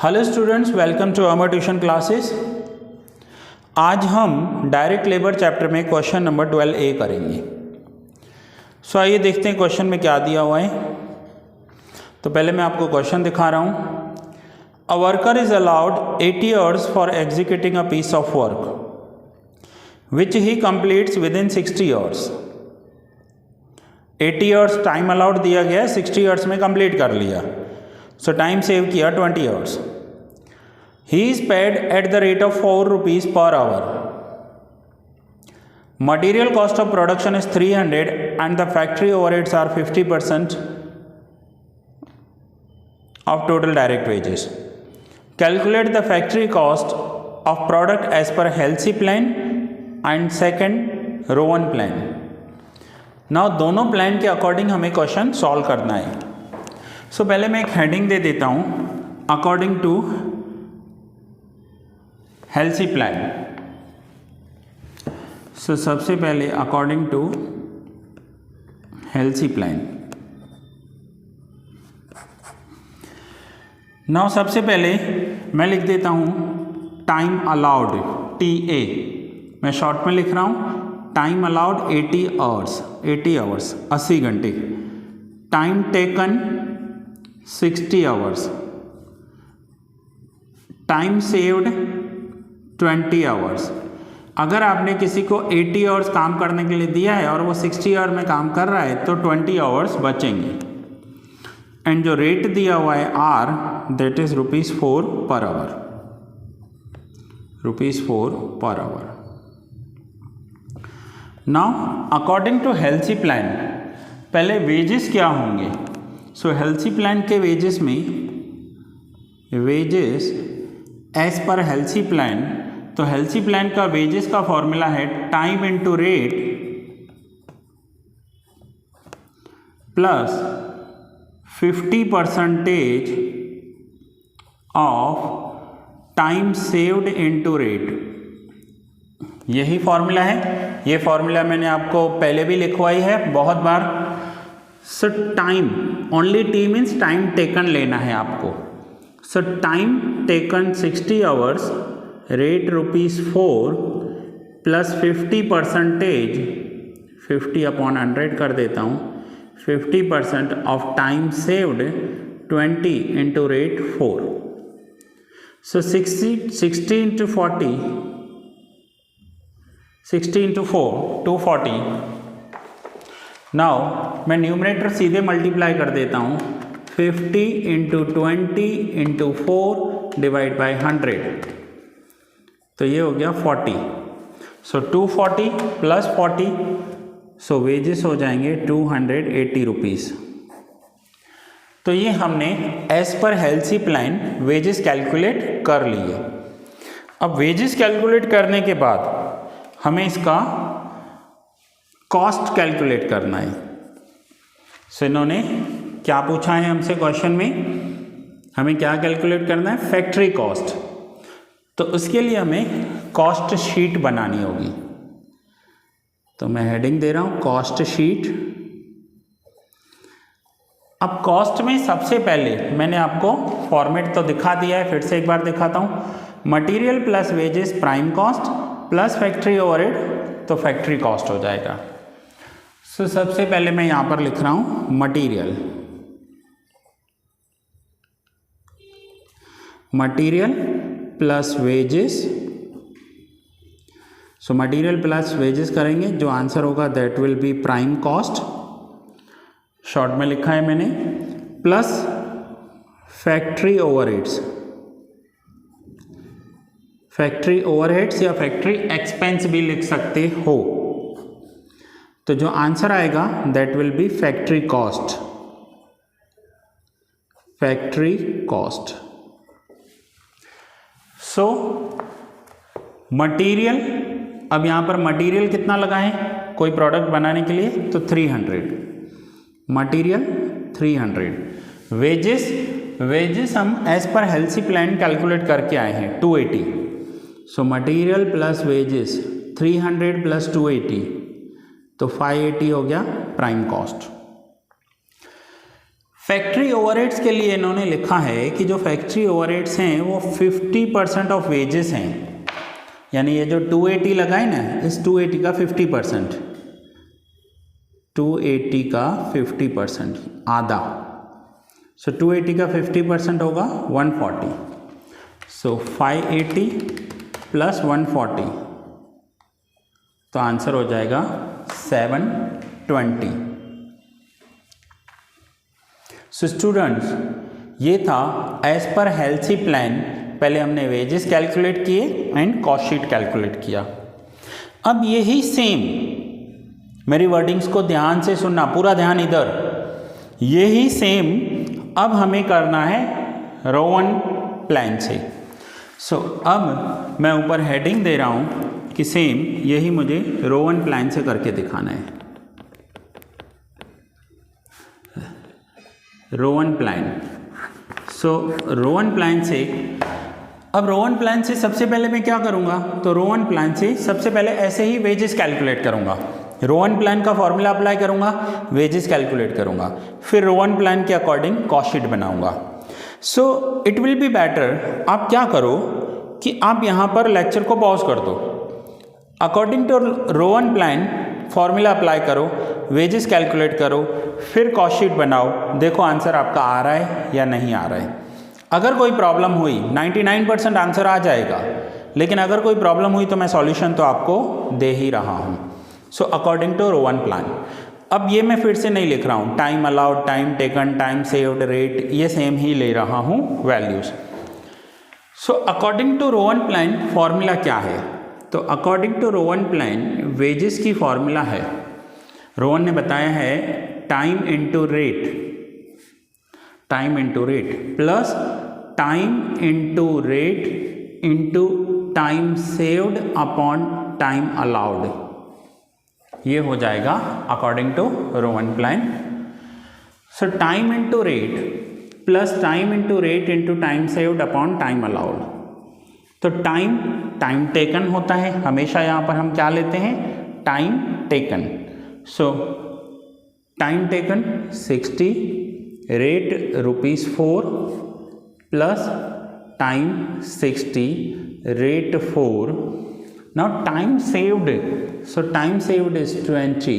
Hello students, welcome to our tuition classes. आज हम direct labour chapter में question number 12A करेंगे। सो आइए देखते हैं क्वेश्चन में क्या दिया हुआ है। तो पहले मैं आपको क्वेश्चन दिखा रहा हूँ। A worker is allowed 80 hours for executing a piece of work which he completes within 60 hours. 80 hours time allowed दिया गया है, 60 आवर्स में कंप्लीट कर लिया। सो टाइम सेव किया 20 hours. He is paid at the rate of 4 rupees per hour. Material cost of production is 300 and the factory overheads are 50% of total direct wages. Calculate the factory cost of product as per Halsey plan and second Rowan plan. Now दोनों plan के according हमें question solve करना है। सो पहले मैं एक heading दे देता हूँ, according to Halsey plan. So सबसे पहले according to Halsey plan. Now सबसे पहले मैं लिख देता हूँ टाइम अलाउड, TA मैं शॉर्ट में लिख रहा हूँ। टाइम अलाउड 80 आवर्स, 80 आवर्स 80 घंटे। Time taken 60 hours. Time saved 20 hours. अगर आपने किसी को 80 आवर्स काम करने के लिए दिया है और वो 60 आवर में काम कर रहा है तो 20 आवर्स बचेंगे। एंड जो रेट दिया हुआ है R, that is ₹4 per hour, ₹4 per hour. Now according to Halsey plan पहले वेजेस क्या होंगे। सो हेल्सी प्लान के वेजेस में wages as per Halsey plan, तो हेल्सी प्लान का वेजेस का फॉर्मूला है time into rate plus 50% of time saved into rate. यही फॉर्मूला है। ये फॉर्मूला मैंने आपको पहले भी लिखवाई है बहुत बार। So time only T means time taken लेना है आपको। So time taken 60 hours, rate ₹4 plus 50%, 50/100 कर देता हूँ, 50% of time saved 20 into rate 4। So 60 into 40, 60 into 4 240। Now मैं न्यूमरेटर सीधे मल्टीप्लाई कर देता हूँ, 50 इंटू 20 इंटू 4 डिवाइड बाई 100, तो ये हो गया 40। सो 240 प्लस 40, सो वेजेस हो जाएंगे 280 रुपीज़। तो ये हमने as per Halsey plan wages calculate कर लिए। अब वेजेस कैलकुलेट करने के बाद हमें इसका कॉस्ट कैलकुलेट करना है। सो इन्होंने क्या पूछा है हमसे क्वेश्चन में, हमें क्या कैलकुलेट करना है, फैक्ट्री कॉस्ट। तो उसके लिए हमें कॉस्ट शीट बनानी होगी। तो मैं हेडिंग दे रहा हूं कॉस्ट शीट। अब कॉस्ट में सबसे पहले मैंने आपको फॉर्मेट तो दिखा दिया है, फिर से एक बार दिखाता हूं। Material plus wages prime cost plus factory overhead, तो फैक्ट्री कॉस्ट हो जाएगा। सो सबसे पहले मैं यहां पर लिख रहा हूं मटेरियल, मटेरियल प्लस वेजेस। सो मटेरियल प्लस वेजेस करेंगे, जो आंसर होगा that will be prime cost, short में लिखा है मैंने, plus factory overheads, factory overheads या फैक्ट्री एक्सपेंस भी लिख सकते हो। तो जो आंसर आएगा that will be factory cost, factory cost. So material, अब यहाँ पर मटेरियल कितना लगा है कोई प्रोडक्ट बनाने के लिए, तो 300 मटेरियल 300। वेजेस, वेजेस हम as per Halsey plan calculate करके आए हैं 280। So material plus wages 300 plus 280, तो 580 हो गया प्राइम कॉस्ट। फैक्ट्री ओवरहेड्स के लिए इन्होंने लिखा है कि जो फैक्ट्री ओवरहेड्स हैं वो 50% ऑफ वेजेस हैं, यानी ये जो 280 लगा है ना, इस 280 का 50%, 280 का 50% आधा, सो 280 का 50% होगा 140, सो 580 प्लस 140, तो आंसर हो जाएगा 720। सो स्टूडेंट्स, ये था एज पर हेल्थी प्लान। पहले हमने वेजेस कैलकुलेट किए एंड कॉस्ट शीट कैलकुलेट किया। अब यही सेम, मेरी वर्डिंग्स को ध्यान से सुनना, पूरा ध्यान इधर, यही सेम अब हमें करना है रोवन प्लान से। सो अब मैं ऊपर हेडिंग दे रहा हूँ कि सेम यही मुझे रोवन प्लान से करके दिखाना है। रोवन प्लान, सो रोवन प्लान से, अब रोवन प्लान से सबसे पहले मैं क्या करूँगा, तो रोवन प्लान से सबसे पहले ऐसे ही वेजेस कैलकुलेट करूँगा। रोवन प्लान का फॉर्मूला अप्लाई करूँगा, वेजेस कैलकुलेट करूँगा, फिर रोवन प्लान के अकॉर्डिंग कॉस्ट शीट बनाऊँगा। So it will be better, आप क्या करो कि आप यहाँ पर लेक्चर को पॉज कर दो, according to Rowan plan formula apply करो, वेजेस कैलकुलेट करो, फिर कॉस्ट शीट बनाओ, देखो आंसर आपका आ रहा है या नहीं आ रहा है। अगर कोई प्रॉब्लम हुई, 99% आंसर आ जाएगा, लेकिन अगर कोई प्रॉब्लम हुई तो मैं सॉल्यूशन तो आपको दे ही रहा हूँ। So according to Rowan plan, अब ये मैं फिर से नहीं लिख रहा हूँ, time allowed, time taken, time saved, rate, ये सेम ही ले रहा हूँ values. So according to Rowan plan formula क्या है, तो according to Rowan plan wages की फॉर्मूला है, रोवन ने बताया है time into rate, time into rate plus time into rate into time saved upon time allowed, ये हो जाएगा according to Rowan plan. So time into rate plus time into rate into time saved upon time allowed, तो time taken होता है, हमेशा यहाँ पर हम क्या लेते हैं, time taken. So time taken 60, rate ₹4 plus time 60, rate 4। Now time saved, so time saved is 20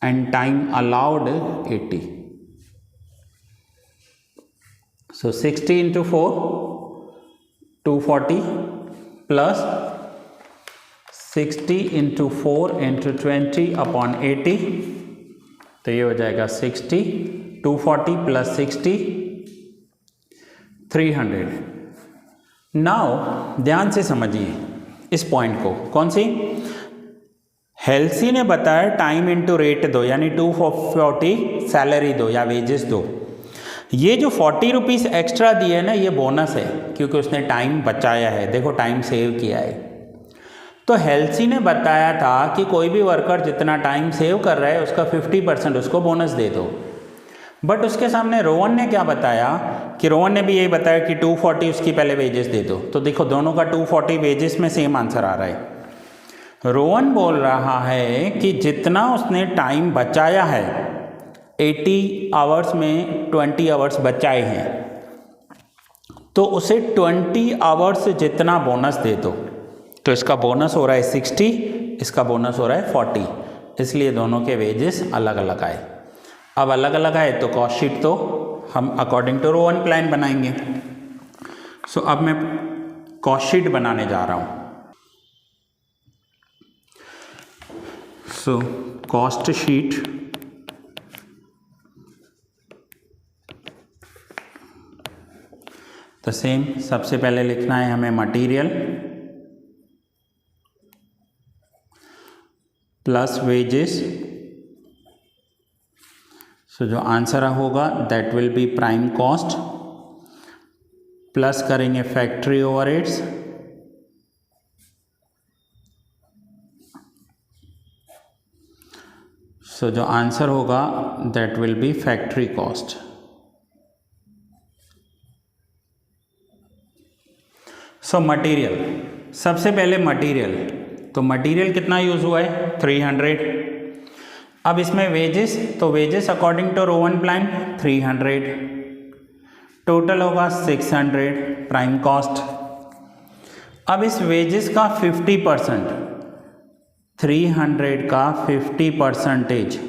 and time allowed 80। So 60 into 4 240 plus 60 into 4 into 20 upon 80, तो ये हो जाएगा 60, 240 प्लस 60 300। नाउ ध्यान से समझिए इस पॉइंट को, कौन सी, हेल्सी ने बताया टाइम इंटू रेट दो, यानी 240 सैलरी दो या वेजेस दो। ये जो 40 रुपीज़ एक्स्ट्रा दिए ना, ये बोनस है, क्योंकि उसने टाइम बचाया है, देखो टाइम सेव किया है। तो हेल्सी ने बताया था कि कोई भी वर्कर जितना टाइम सेव कर रहा है उसका 50% उसको बोनस दे दो। बट उसके सामने रोवन ने क्या बताया कि रोवन ने भी यही बताया कि 240 उसकी पहले वेजेस दे दो। तो देखो दोनों का 240 वेजेस में सेम आंसर आ रहा है। रोवन बोल रहा है कि जितना उसने टाइम बचाया है, 80 आवर्स में 20 आवर्स बचाए हैं, तो उसे 20 आवर्स जितना बोनस दे दो। तो इसका बोनस हो रहा है 60, इसका बोनस हो रहा है 40, इसलिए दोनों के वेजेस अलग अलग आए। अब अलग अलग आए तो कॉस्ट शीट तो हम अकॉर्डिंग टू रोवन प्लान बनाएंगे। सो अब मैं कॉस्ट शीट बनाने जा रहा हूँ। सो कॉस्ट शीट, तो सेम सबसे पहले लिखना है हमें मटेरियल प्लस वेजेस। सो जो आंसर होगा that will be prime cost, plus करेंगे फैक्ट्री ओवरहेड्स, सो जो आंसर होगा that will be factory cost. So material, सबसे पहले मटेरियल, तो मटेरियल कितना यूज़ हुआ है 300, अब इसमें वेजेस, तो wages according to Rowan 1 plan 300, total होगा 600 प्राइम कॉस्ट। अब इस वेजेस का 50%, 300 का 50%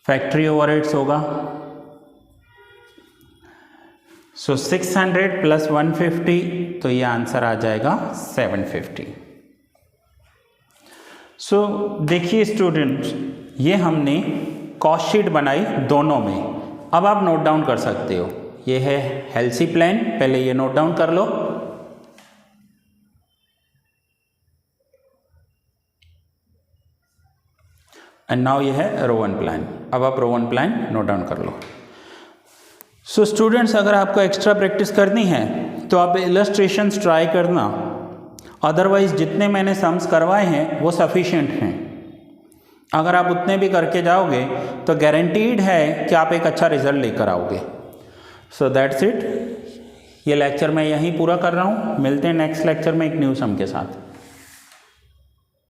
फैक्ट्री ओवरहेड्स होगा। सो 600 प्लस 150, तो ये आंसर आ जाएगा 750। सो देखिए स्टूडेंट्स, ये हमने कॉस्ट शीट बनाई दोनों में। अब आप नोट डाउन कर सकते हो, ये है हेल्सी प्लान, पहले ये नोट डाउन कर लो। एंड नाउ ये है रो 1 प्लान। अब आप रो 1 प्लान नोट डाउन कर लो। सो स्टूडेंट्स, अगर आपको एक्स्ट्रा प्रैक्टिस करनी है तो आप इलस्ट्रेशंस ट्राई करना, अदरवाइज जितने मैंने सम्स करवाए हैं वो सफिशिएंट हैं। अगर आप उतने भी करके जाओगे तो गारंटीड है कि आप एक अच्छा रिजल्ट लेकर आओगे। So that's it. ये लेक्चर मैं यहीं पूरा कर रहा हूँ। मिलते हैं नेक्स्ट लेक्चर में एक न्यू सम के साथ।